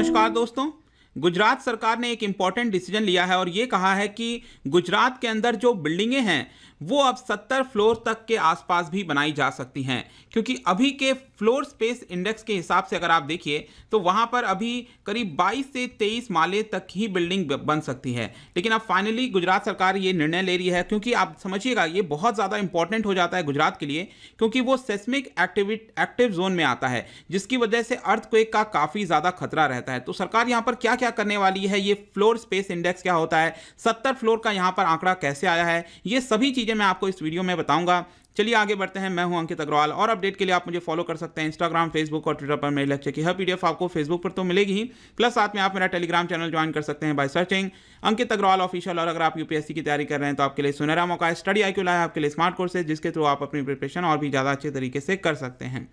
नमस्कार दोस्तों। गुजरात सरकार ने एक इम्पॉर्टेंट डिसीजन लिया है और ये कहा है कि गुजरात के अंदर जो बिल्डिंगें हैं वो अब 70 फ्लोर तक के आसपास भी बनाई जा सकती हैं, क्योंकि अभी के फ्लोर स्पेस इंडेक्स के हिसाब से अगर आप देखिए तो वहाँ पर अभी करीब 22 से 23 माले तक ही बिल्डिंग बन सकती है। लेकिन अब फाइनली गुजरात सरकार ये निर्णय ले रही है, क्योंकि आप समझिएगा ये बहुत ज़्यादा इंपॉर्टेंट हो जाता है गुजरात के लिए, क्योंकि वो सेस्मिक एक्टिव जोन में आता है, जिसकी वजह से अर्थक्वेक का काफ़ी ज़्यादा खतरा रहता है। तो सरकार यहाँ पर क्या क्या करने वाली है, ये फ्लोर स्पेस इंडेक्स क्या होता है, 70 फ्लोर का यहाँ पर आंकड़ा कैसे आया है, ये सभी चीज़ें मैं आपको इस वीडियो में बताऊंगा। चलिए आगे बढ़ते हैं। मैं हूं अंकित अग्रवाल और अपडेट के लिए आप मुझे फॉलो कर सकते हैं इंस्टाग्राम, फेसबुक और ट्विटर पर। मेरे लेक्चर की हर पीडीएफ आपको फेसबुक पर तो मिलेगी ही, प्लस साथ में आप मेरा टेलीग्राम चैनल ज्वाइन कर सकते हैं by searching Ankit Agarwal official. और अगर आप यूपीएससी की तैयारी कर रहे हैं तो आपके लिए सुनहरा मौका है। स्टडी IQ लाया है आपके लिए स्मार्ट कोर्सेज, जिसके थ्रू आप अपनी प्रिपरेशन और भी ज़्यादा अच्छे तरीके से कर सकते हैं।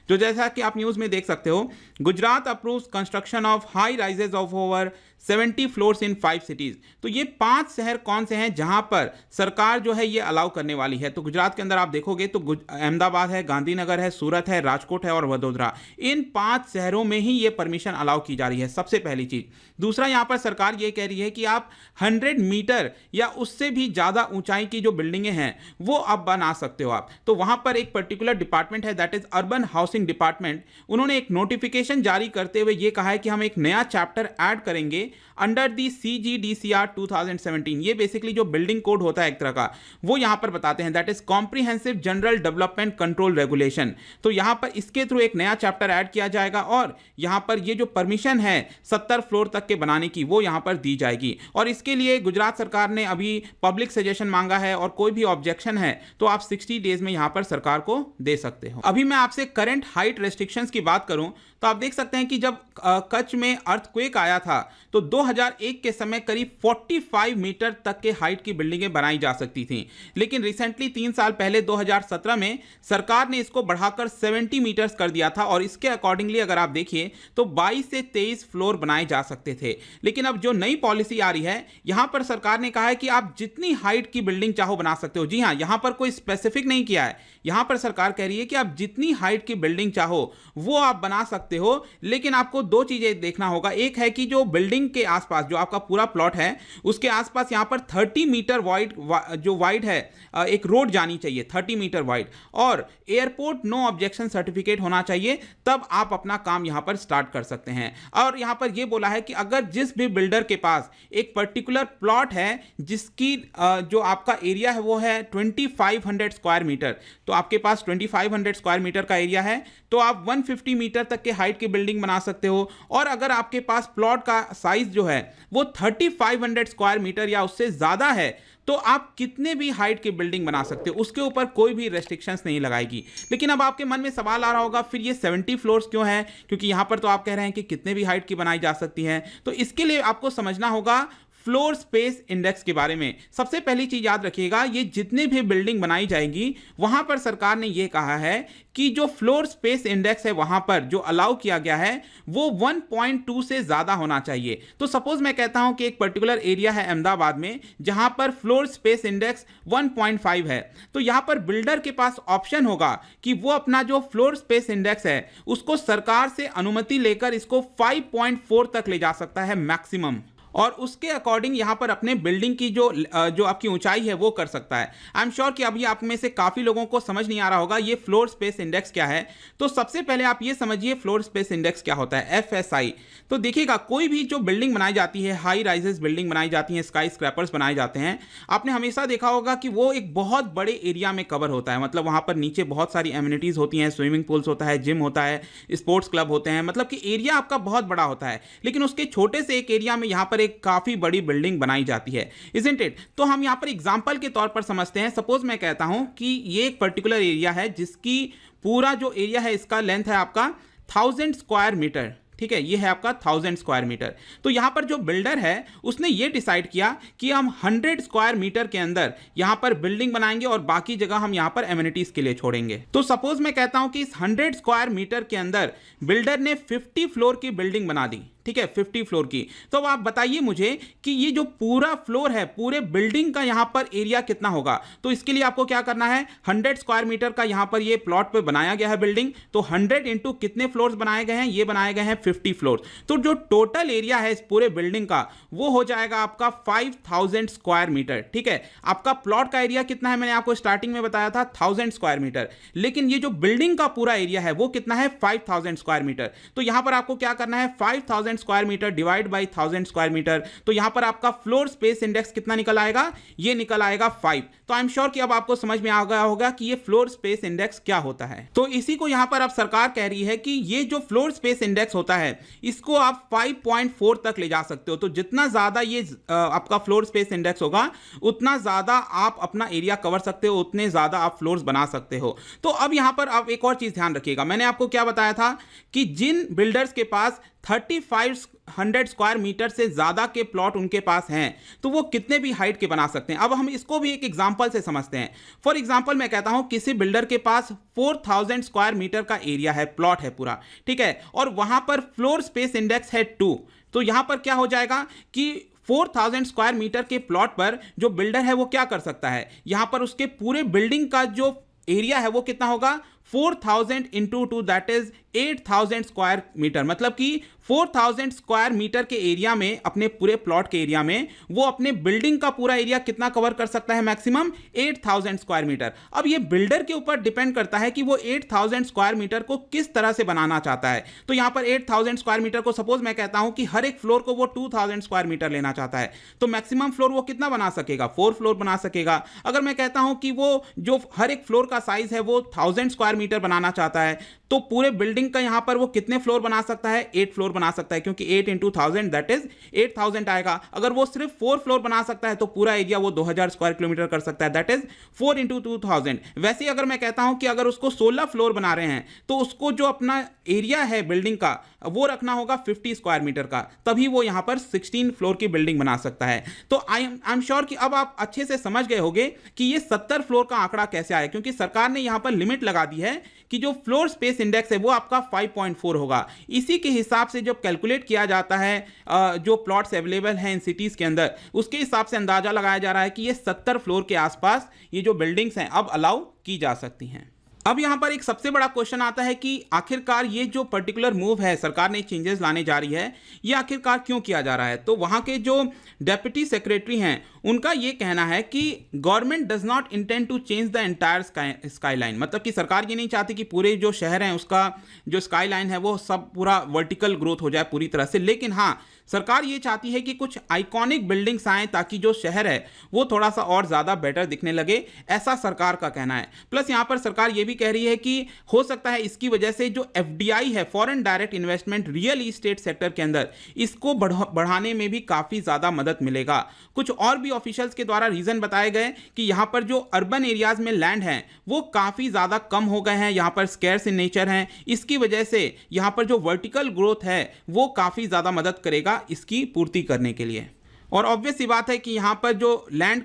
जो जैसा कि आप न्यूज़ में देख सकते हो, Gujarat approves construction of high rises of over 70 floors in 5 cities. तो ये 5 शहर कौन से हैं जहां पर सरकार जो है ये अलाउ करने वाली है। तो गुजरात के अंदर आप देखोगे तो अहमदाबाद है, गांधीनगर है, सूरत है, राजकोट है और वडोदरा। इन 5 शहरों में ही ये परमिशन अलाउ की जा रही है, सबसे पहली चीज़। दूसरा, यहाँ पर सरकार ये कह रही है कि आप 100 मीटर या उससे भी ज़्यादा ऊंचाई की जो बिल्डिंगें हैं वो अब बना सकते हो आप। तो वहाँ पर एक पर्टिकुलर डिपार्टमेंट है, that is urban housing department. उन्होंने एक नोटिफिकेशन जारी करते हुए ये कहा है कि हम एक नया चैप्टर ऐड करेंगे अंडर दी CGDCR 2017। ये बेसिकली जो बिल्डिंग कोड होता है एक तरह का, वो यहाँ पर बताते हैं, that is comprehensive general development control regulation. तो यहाँ पर इसके थ्रू एक नया चैप्टर ऐड किया जाएगा और यहाँ पर ये जो परमिशन है 70 फ्लोर तक के बनाने की, वो यहाँ पर दी जाएगी। और इसके लिए गुजरात सरकार ने अभी पब्लिक सजेशन मांगा है और कोई भी ऑब्जेक्शन है तो आप 60 डेज में यहाँ पर सरकार को दे सकते हो। अभी मैं आपसे करंट हाइट रेस्ट्रिक्शंस की बात करूं तो आप देख सकते हैं कि जब कच्छ में अर्थक्वेक आया था तो 2001 के समय करीब 45 मीटर तक के हाइट की बिल्डिंगें बनाई जा सकती थीं। लेकिन रिसेंटली 3 साल पहले 2017 में सरकार ने इसको बढ़ाकर 70 मीटर्स कर दिया था और इसके अकॉर्डिंगली अगर आप देखिए तो 22 से 23 फ्लोर बनाए जा सकते थे। लेकिन अब जो नई पॉलिसी आ रही है, यहां पर सरकार ने कहा है कि आप जितनी हाइट की बिल्डिंग चाहो बना सकते हो। जी हां, यहां पर कोई स्पेसिफिक नहीं किया है। यहां पर सरकार कह रही है कि आप जितनी हाइट की बिल्डिंग चाहो वो आप बना सकते हो। लेकिन आपको दो चीजें देखना होगा। एक है कि जो बिल्डिंग के आसपास जो आपका पूरा प्लॉट है उसके आसपास यहां पर 30 मीटर वाइड है एक रोड जानी चाहिए, 30 मीटर वाइड, और एयरपोर्ट नो ऑब्जेक्शन सर्टिफिकेट होना चाहिए, तब आप अपना काम यहां पर स्टार्ट कर सकते हैं। और यहां पर यह बोला है कि अगर जिस भी बिल्डर के पास एक पर्टिकुलर प्लॉट है जिसकी जो आपका एरिया है वो है 2500 स्क्वायर मीटर, तो आपके पास 2500 स्क्वायर मीटर का एरिया है तो आप 150 मीटर तक के हाइट की बिल्डिंग बना सकते हो। और अगर आपके पास प्लॉट का साइज जो है वो 3500 स्क्वायर मीटर या उससे ज्यादा है तो आप कितने भी हाइट की बिल्डिंग बना सकते हो, उसके ऊपर कोई भी रेस्ट्रिक्शंस नहीं लगाएगी। लेकिन अब आपके मन में सवाल आ रहा होगा, फिर ये 70 फ्लोर्स क्यों है, क्योंकि यहां पर तो आप कह रहे हैं कि कितने भी हाइट की बनाई जा सकती है। तो इसके लिए आपको समझना होगा फ्लोर स्पेस इंडेक्स के बारे में। सबसे पहली चीज याद रखिएगा, ये जितनी भी बिल्डिंग बनाई जाएगी वहां पर सरकार ने यह कहा है कि जो फ्लोर स्पेस इंडेक्स है वहां पर जो अलाउ किया गया है वो 1.2 से ज्यादा होना चाहिए। तो सपोज मैं कहता हूं कि एक पर्टिकुलर एरिया है अहमदाबाद में जहां पर फ्लोर स्पेस इंडेक्स 1.5 है, तो यहां पर बिल्डर के पास ऑप्शन होगा कि वो अपना जो फ्लोर स्पेस इंडेक्स है उसको सरकार से अनुमति लेकर इसको 5.4 तक ले जा सकता है मैक्सिमम, और उसके अकॉर्डिंग यहां पर अपने बिल्डिंग की जो आपकी ऊंचाई है वो कर सकता है। आई एम श्योर कि अभी आप में से काफी लोगों को समझ नहीं आ रहा होगा ये फ्लोर स्पेस इंडेक्स क्या है। तो सबसे पहले आप ये समझिए फ्लोर स्पेस इंडेक्स क्या होता है, FSI। तो देखिएगा, कोई भी जो बिल्डिंग बनाई जाती है, हाई राइजेस बिल्डिंग बनाई जाती है, स्काई स्क्रैपर्स बनाए जाते हैं, आपने हमेशा देखा होगा कि वो एक बहुत बड़े एरिया में कवर होता है। मतलब वहां पर नीचे बहुत सारी एमिनिटीज होती हैं, स्विमिंग पूल्स होता है, जिम होता है, स्पोर्ट्स क्लब होते हैं, मतलब कि एरिया आपका बहुत बड़ा होता है। लेकिन उसके छोटे से एक एरिया में यहां पर एक काफी बड़ी बिल्डिंग बनाई जाती है, इजंट इट। तो हम यहां पर एग्जांपल के तौर पर समझते हैं। सपोज मैं कहता हूं कि ये एक पर्टिकुलर एरिया है जिसकी पूरा जो एरिया है इसका लेंथ है आपका 1000 स्क्वायर मीटर, ठीक है, ये है आपका 1000 स्क्वायर मीटर। तो यहां पर जो बिल्डर है उसने ये डिसाइड किया कि हम 100 स्क्वायर मीटर के अंदर यहां पर बिल्डिंग बनाएंगे और बाकी जगह हम यहां पर एमिनिटीज के लिए छोड़ेंगे। तो सपोज मैं कहता हूं कि इस 100 स्क्वायर मीटर के अंदर बिल्डर ने 50 फ्लोर की बिल्डिंग बना दी, ठीक है, 50 फ्लोर की। तो अब आप बताइए मुझे कि ये जो पूरा फ्लोर है, पूरे बिल्डिंग का यहां पर एरिया कितना होगा। तो इसके लिए आपको क्या करना है, 100 स्क्वायर मीटर का यहां पर ये प्लॉट पे बनाया गया है बिल्डिंग, तो 100 इंटू कितने फ्लोर्स बनाए गए हैं, ये बनाए गए हैं 50 फ्लोर। तो जो टोटल एरिया है इस पूरे बिल्डिंग का वो हो जाएगा आपका 5000 स्क्वायर मीटर। ठीक है, आपका प्लॉट का एरिया कितना है, मैंने आपको स्टार्टिंग में बताया था 1000 स्क्वायर मीटर, लेकिन ये जो बिल्डिंग का पूरा एरिया है वो कितना है, 5000 स्क्वायर मीटर। तो यहां पर आपको क्या करना है, 5000 square metre divide by 1000 square metre, तो यहां पर आपका फ्लोर स्पेस इंडेक्स कितना निकल आएगा, ये निकल आएगा 5। तो आई एम श्योर कि अब आपको समझ में आ गया होगा कि ये फ्लोर स्पेस इंडेक्स क्या होता है। तो इसी को यहां पर अब सरकार कह रही है कि ये जो फ्लोर स्पेस इंडेक्स होता है इसको आप 5.4 तक ले जा सकते हो। तो जितना ज्यादा ये आपका फ्लोर स्पेस इंडेक्स होगा उतना ज्यादा आप अपना एरिया कवर सकते हो, उतने ज्यादा आप फ्लोर्स बना सकते हो। तो अब यहां पर आप एक और चीज ध्यान रखिएगा, मैंने आपको क्या बताया था कि जिन बिल्डर्स के पास 3500 स्क्वायर मीटर से ज्यादा के प्लॉट उनके पास हैं तो वो कितने भी हाइट के बना सकते हैं। अब हम इसको भी एक एग्जांपल से समझते हैं। फॉर एग्जांपल मैं कहता हूं किसी बिल्डर के पास 4000 स्क्वायर मीटर का एरिया है, प्लॉट है पूरा, ठीक है, और वहां पर फ्लोर स्पेस इंडेक्स है 2। तो यहां पर क्या हो जाएगा कि 4000 स्क्वायर मीटर के प्लॉट पर जो बिल्डर है वो क्या कर सकता है, यहां पर उसके पूरे बिल्डिंग का जो एरिया है वो कितना होगा, 4000 into 2 that is 8000 square metre. मतलब कि 4000 स्क्वायर मीटर के एरिया में, अपने पूरे प्लॉट के एरिया में वो अपने बिल्डिंग का पूरा एरिया कितना कवर कर सकता है, मैक्सिमम 8000 स्क्वायर मीटर। अब ये बिल्डर के ऊपर डिपेंड करता है कि वो 8000 स्क्वायर मीटर को किस तरह से बनाना चाहता है। तो यहां पर 8000 स्क्वायर मीटर को सपोज मैं कहता हूं कि हर एक फ्लोर को वो 2000 स्क्वायर मीटर लेना चाहता है, तो मैक्सिमम फ्लोर वो कितना बना सकेगा, 4 फ्लोर बना सकेगा। अगर मैं कहता हूं कि वो जो हर एक फ्लोर का साइज है वो 1000 स्क्वायर मीटर बनाना चाहता है, तो पूरे बिल्डिंग का यहां पर वो कितने फ्लोर बना सकता है, 8 फ्लोर बना सकता है, क्योंकि 8 इंटू 1000 दैट इज 8000 आएगा। अगर वो सिर्फ 4 फ्लोर बना सकता है तो पूरा एरिया वो 2000 स्क्वायर किलोमीटर कर सकता है, दैट इज 4 इंटू 2000। वैसे ही अगर मैं कहता हूं कि अगर उसको 16 फ्लोर बना रहे हैं तो उसको जो अपना एरिया है बिल्डिंग का वो रखना होगा 50 स्क्वायर मीटर का, तभी वो यहां पर 16 फ्लोर की बिल्डिंग बना सकता है। तो आई एम श्योर कि अब आप अच्छे से समझ गए होंगे कि ये 70 फ्लोर का आंकड़ा कैसे आया, क्योंकि सरकार ने यहां पर लिमिट लगा दी है कि जो फ्लोर स्पेस इंडेक्स है वो आपका 5.4 होगा। इसी के हिसाब से जब कैलकुलेट किया जाता है जो प्लॉट्स अवेलेबल हैं इन सिटीज के अंदर, उसके हिसाब से अंदाजा लगाया जा रहा है कि ये 70 फ्लोर के आसपास ये जो बिल्डिंग्स हैं अब अलाउ की जा सकती हैं। अब यहां पर एक सबसे बड़ा क्वेश्चन आता है कि आखिरकार ये जो पर्टिकुलर मूव है, सरकार ने चेंजेस लाने जा रही है, ये आखिरकार क्यों किया जा रहा है। तो वहां के जो डेप्यूटी सेक्रेटरी हैं उनका ये कहना है कि government does not intend to change the entire skyline. मतलब कि सरकार ये नहीं चाहती कि पूरे जो शहर हैं उसका जो स्काई लाइन है वो सब पूरा वर्टिकल ग्रोथ हो जाए पूरी तरह से, लेकिन हाँ सरकार ये चाहती है कि कुछ आइकॉनिक बिल्डिंग्स आए ताकि जो शहर है वो थोड़ा सा और ज़्यादा बेटर दिखने लगे, ऐसा सरकार का कहना है। प्लस यहाँ पर सरकार ये भी कह रही है कि हो सकता है इसकी वजह से जो FDI है, foreign direct investment real estate sector के अंदर, इसको बढ़ाने में भी काफ़ी ज़्यादा मदद मिलेगा। कुछ और भी ऑफिशियल्स के द्वारा रीज़न बताए गए कि यहाँ पर जो अर्बन एरियाज़ में लैंड हैं वो काफ़ी ज़्यादा कम हो गए हैं, यहाँ पर स्कैर्स इन नेचर हैं, इसकी वजह से यहाँ पर जो वर्टिकल ग्रोथ है वो काफ़ी ज़्यादा मदद करेगा इसकी पूर्ति करने के लिए। और ऑब्वियस सी बात है कि यहाँ पर जो लैंड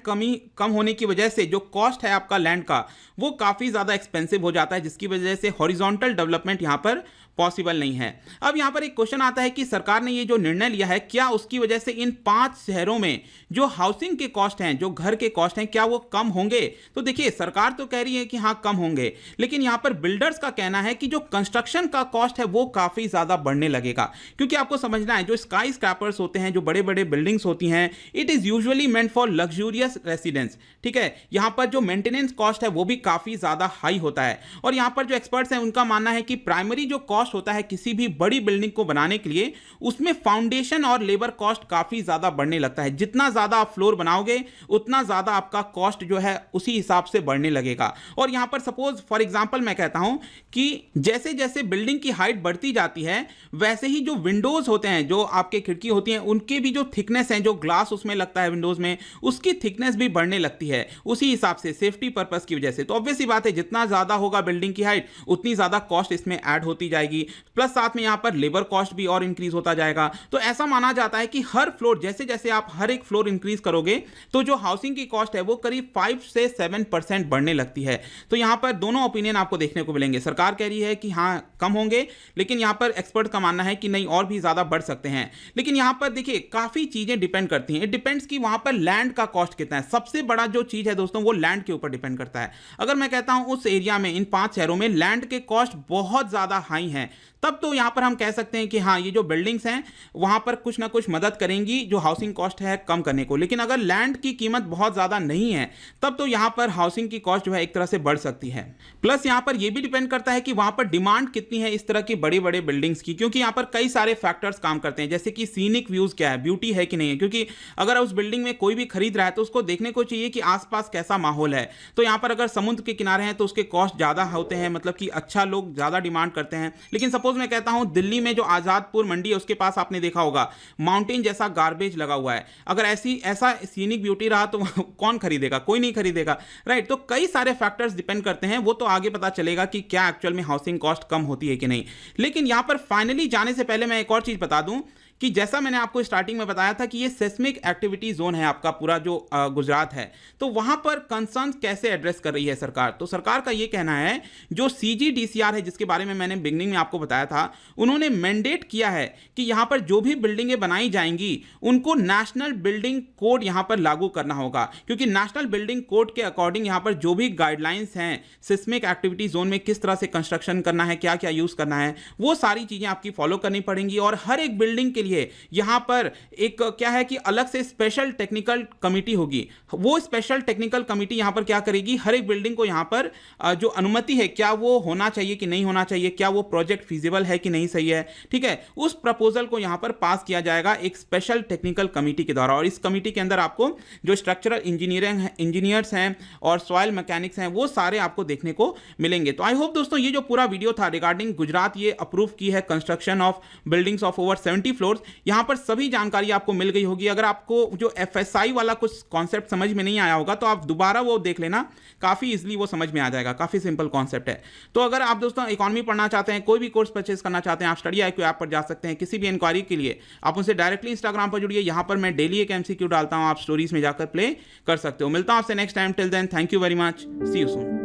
कम होने की वजह से जो कॉस्ट है आपका लैंड का वो काफ़ी ज़्यादा एक्सपेंसिव हो जाता है, जिसकी वजह से हॉरिजॉन्टल डेवलपमेंट यहाँ पर पॉसिबल नहीं है। अब यहाँ पर एक क्वेश्चन आता है कि सरकार ने ये जो निर्णय लिया है, क्या उसकी वजह से इन 5 शहरों में जो हाउसिंग के कॉस्ट हैं, जो घर के कॉस्ट हैं, क्या वो कम होंगे। तो देखिए सरकार तो कह रही है कि हाँ कम होंगे, लेकिन यहाँ पर बिल्डर्स का कहना है कि जो कंस्ट्रक्शन का कॉस्ट है वो काफ़ी ज़्यादा बढ़ने लगेगा। क्योंकि आपको समझना है जो स्काई स्क्रैपर्स होते हैं, जो बड़े बड़े बिल्डिंग्स होती हैं, it is usually meant for luxurious residence, ठीक है। यहाँ पर जो मेंटेनेंस कॉस्ट है वो भी काफ़ी ज़्यादा हाई होता है। और यहाँ पर जो एक्सपर्ट्स हैं उनका मानना है कि प्राइमरी जो कॉस्ट होता है किसी भी बड़ी बिल्डिंग को बनाने के लिए, उसमें फाउंडेशन और लेबर कॉस्ट काफी ज्यादा बढ़ने लगता है। जितना ज्यादा आप फ्लोर बनाओगे उतना ज्यादा आपका कॉस्ट जो है उसी हिसाब से बढ़ने लगेगा। और यहां पर सपोज फॉर एग्जांपल मैं कहता हूं कि जैसे जैसे बिल्डिंग की हाइट बढ़ती जाती है वैसे ही जो विंडोज होते हैं, जो आपके खिड़की होती हैं, उनके भी जो थिकनेस है, जो ग्लास उसमें लगता है विंडोज में, उसकी थिकनेस भी बढ़ने लगती है उसी हिसाब से, सेफ्टी पर्पस की वजह से। तो ऑब्वियस सी बात है जितना ज्यादा होगा बिल्डिंग की हाइट उतनी ज्यादा कॉस्ट इसमें ऐड होती जाएगी। जाएगी, प्लस साथ में यहाँ पर लेबर कॉस्ट भी और इंक्रीज होता जाएगा। तो ऐसा माना जाता है कि हर फ्लोर, जैसे जैसे आप हर एक फ्लोर इंक्रीज करोगे तो जो हाउसिंग की कॉस्ट है वो करीब 5 से 7% बढ़ने लगती है। तो यहाँ पर दोनों ओपिनियन आपको देखने को मिलेंगे। सरकार कह रही है कि हाँ कम होंगे, लेकिन यहाँ पर एक्सपर्ट का मानना है कि नहीं और भी ज़्यादा बढ़ सकते हैं। लेकिन यहाँ पर देखिए काफ़ी चीज़ें डिपेंड करती हैं। इट डिपेंड्स कि वहाँ पर लैंड का कॉस्ट कितना है। सबसे बड़ा जो चीज़ है दोस्तों वो लैंड के ऊपर डिपेंड करता है। अगर मैं कहता हूँ उस एरिया में, इन 5 शहरों में लैंड के कॉस्ट बहुत ज़्यादा हाई हैं, तब तो यहाँ पर हम कह सकते हैं कि हाँ ये जो बिल्डिंग्स हैं वहाँ पर कुछ ना कुछ मदद करेंगी जो हाउसिंग कॉस्ट है कम करने को। लेकिन अगर लैंड की कीमत बहुत ज़्यादा नहीं है तब तो यहाँ पर हाउसिंग की कॉस्ट जो है एक तरह से बढ़ सकती है। प्लस यहाँ पर यह भी डिपेंड करता है कि वहाँ पर डिमांड कितनी है इस तरह की बड़ी बड़ी बिल्डिंग्स की, क्योंकि यहाँ पर कई सारे फैक्टर्स काम करते हैं, जैसे कि सीनिक व्यूज़ क्या है, ब्यूटी है कि नहीं है। क्योंकि अगर उस बिल्डिंग में कोई भी खरीद रहा है तो उसको देखने को चाहिए कि आसपास कैसा माहौल है। तो यहाँ पर अगर समुद्र के किनारे हैं तो उसके कॉस्ट ज़्यादा होते हैं, मतलब कि अच्छा लोग ज़्यादा डिमांड करते हैं। लेकिन सपोज मैं कहता हूँ दिल्ली में जो आजादपुर मंडी है उसके पास आपने देखा होगा माउंटेन जैसा गार्बेज लगा हुआ है, अगर ऐसा सीनिक ब्यूटी रहा तो कौन खरीदेगा? कोई नहीं खरीदेगा, राइट। तो कई सारे फैक्टर्स डिपेंड करते हैं, वो तो आगे पता चलेगा कि क्या एक्चुअल में हाउसिंग कॉस्ट कम होती है कि नहीं। लेकिन यहां पर फाइनली जाने से पहले मैं एक और चीज बता दूं कि जैसा मैंने आपको स्टार्टिंग में बताया था कि ये सेस्मिक एक्टिविटी जोन है आपका पूरा जो गुजरात है, तो वहां पर कंसर्न कैसे एड्रेस कर रही है सरकार। तो सरकार का ये कहना है जो CGDCR है जिसके बारे में मैंने बिगनिंग में आपको बताया था, उन्होंने मैंडेट किया है कि यहां पर जो भी बिल्डिंगें बनाई जाएंगी उनको नेशनल बिल्डिंग कोड यहां पर लागू करना होगा, क्योंकि नेशनल बिल्डिंग कोड के अकॉर्डिंग यहां पर जो भी गाइडलाइंस हैं सेस्मिक एक्टिविटी जोन में किस तरह से कंस्ट्रक्शन करना है, क्या क्या यूज करना है, वो सारी चीजें आपकी फॉलो करनी पड़ेंगी। और हर एक बिल्डिंग के लिए यहां पर एक क्या है कि अलग से स्पेशल टेक्निकल कमिटी होगी। वो स्पेशल टेक्निकल कमिटी यहां पर क्या करेगी, हर एक बिल्डिंग को यहां पर जो अनुमति है क्या वो होना चाहिए कि नहीं होना चाहिए, क्या वो प्रोजेक्ट फीजिबल है कि नहीं सही है, ठीक है, उस प्रपोजल को यहां पर पास किया जाएगा एक स्पेशल टेक्निकल कमिटी के द्वारा। और इस कमिटी के अंदर आपको जो स्ट्रक्चरल इंजीनियर्स हैं और सॉइल मैकेनिक्स हैं वो सारे आपको देखने को मिलेंगे। तो आई होप दोस्तों ये जो पूरा वीडियो था रिगार्डिंग गुजरात ये अप्रूव की है construction of buildings of over 70 floors, यहां पर सभी जानकारी आपको मिल गई होगी। अगर आपको जो FSI वाला कुछ कॉन्सेप्ट समझ में नहीं आया होगा तो आप दोबारा वो देख लेना, काफी इजीली वो समझ में आ जाएगा, काफी सिंपल कॉन्सेप्ट है। तो अगर आप दोस्तों इकोनॉमी पढ़ना चाहते हैं, कोई भी कोर्स परचेज करना चाहते हैं, आप स्टडी IQ ऐप पर जा सकते हैं। किसी भी इंक्वायरी के लिए आप उनसे डायरेक्टली इंस्टाग्राम पर जुड़िए, यहां पर मैं डेली एक MCQ डालता हूं, आप स्टोरीज में जाकर प्ले कर सकते हो। मिलता हूं आपसे next time, till then thank you very much, see you soon.